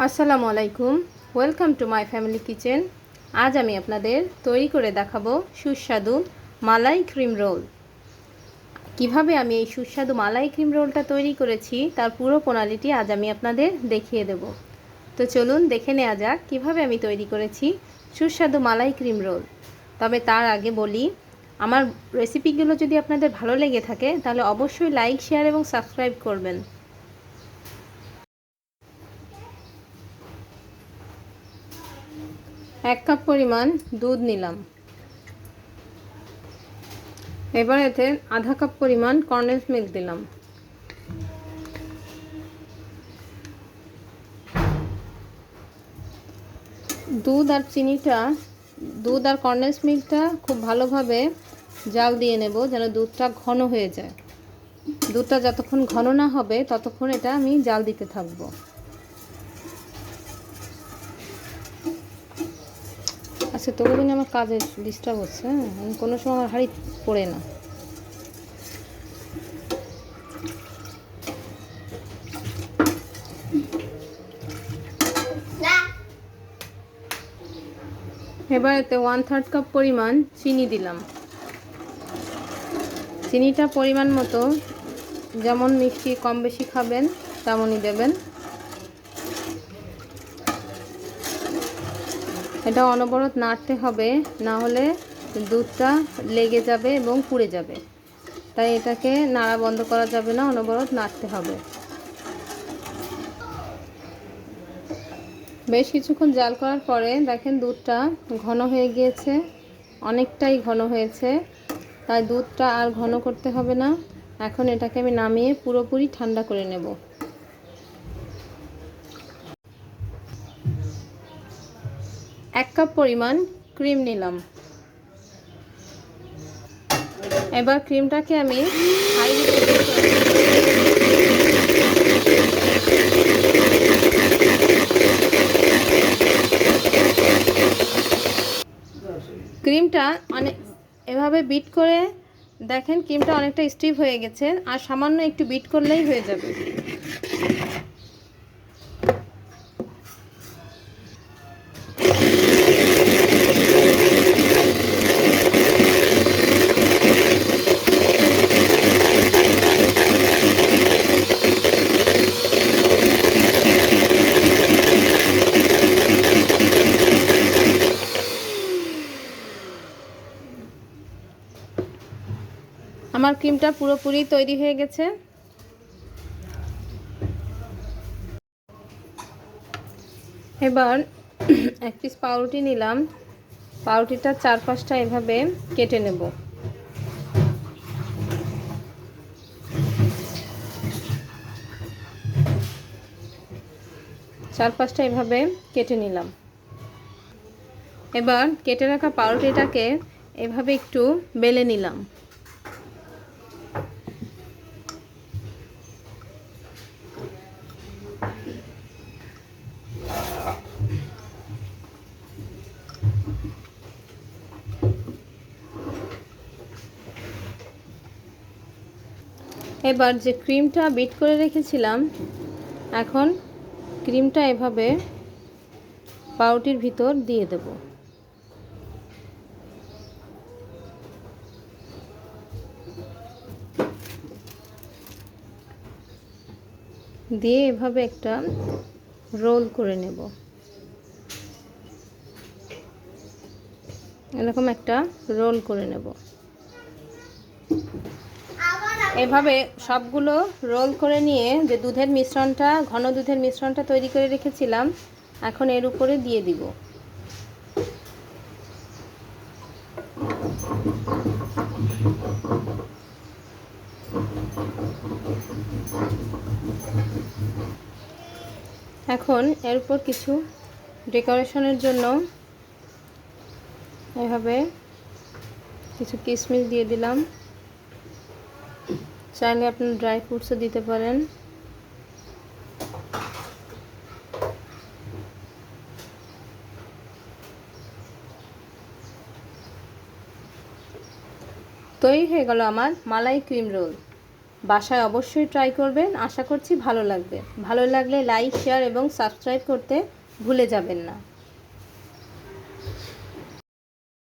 আসসালামু আলাইকুম, welcome to my family kitchen. আজ আমি আপনাদের তৈরি করে দেখাবো সুস্বাদু মালাই ক্রিম রোল। কিভাবে আমি এই সুস্বাদু মালাই ক্রিম রোলটা তৈরি করেছি তার পুরো প্রণালীটি আজ আমি আপনাদের দেখিয়ে দেব। তো চলুন দেখে নেওয়া যাক কীভাবে আমি তৈরি করেছি সুস্বাদু মালাই ক্রিম রোল। তবে তার আগে বলি, আমার রেসিপিগুলো যদি আপনাদের ভালো লেগে থাকে তাহলে অবশ্যই লাইক, শেয়ার এবং সাবস্ক্রাইব করবেন। 1 কাপ পরিমাণ দুধ নিলাম। এবার এতে আধা কাপ পরিমাণ কনডেন্স মিল্ক দিলাম। দুধ আর কনডেন্স মিল্কটা খুব ভালোভাবে জাল দিয়ে নেব যেন দুধটা ঘন হয়ে যায়। দুধটা যতক্ষণ ঘন না হবে ততক্ষণ এটা আমি জাল দিতে থাকবো। আচ্ছা, তবু আমার কাজে ডিস্টার্ব হচ্ছে। কোনো সময় আমার হাঁড়ি পড়ে না। এবার এতে 1/3 কাপ পরিমাণ চিনি দিলাম। চিনিটা পরিমাণ মতো, যেমন মিষ্টি কম বেশি খাবেন তেমনই দেবেন। এটা অনবরত নাড়তে হবে, না হলে দুধটা লেগে যাবে এবং পুড়ে যাবে। তাই এটাকে নাড়া বন্ধ করা যাবে না, অনবরত নাড়তে হবে। বেশ কিছুক্ষণ জাল করার পরে দেখেন দুধটা ঘন হয়ে গিয়েছে, অনেকটাই ঘন হয়েছে। তাই দুধটা আর ঘন করতে হবে না। এখন এটাকে আমি নামিয়ে পুরোপুরি ঠান্ডা করে নেব। এক কাপ পরিমাণ ক্রিম নিলাম। এবার ক্রিমটাকে আমি হাই হিটে ক্রিমটা এভাবে বিট করে দেখেন, ক্রিমটা অনেকটা স্টিফ হয়ে গেছে। আর সামান্য একটু বিট করলেই হয়ে যাবে। আমার ক্রিমটা পুরোপুরি তৈরি হয়ে গেছে। এবার এক পিস পাউরুটি নিলাম। পাউরুটিটা 4-5টা এভাবে কেটে নেব। এভাবে কেটে নিলাম। এবার কেটে রাখা পাউরুটিটাকে এভাবে একটু বেলে নিলাম। এবার যে ক্রিমটা বিট করে রেখেছিলাম, এখন ক্রিমটা এভাবে পাউরুটির ভিতর দিয়ে দেব। দিয়ে এভাবে একটা রোল করে নেব। এরকম একটা রোল করে নেব। এভাবে সবগুলো রোল করে নিয়ে যে ঘন দুধের মিশ্রণটা তৈরি করে রেখেছিলাম, এখন এর উপরে দিয়ে দিব। এখন এর উপর কিছু ডেকোরেশনের জন্য এভাবে কিছু কিশমিশ দিয়ে দিলাম। চাইলে আপনি ড্রাই ফ্রুটসও দিতে পারেন। তৈরি হয়ে গেল আমার মালাই ক্রিম রোল। বাসায় অবশ্যই ট্রাই করবেন, আশা করছি ভালো লাগবে। ভালো লাগলে লাইক, শেয়ার এবং সাবস্ক্রাইব করতে ভুলে যাবেন না।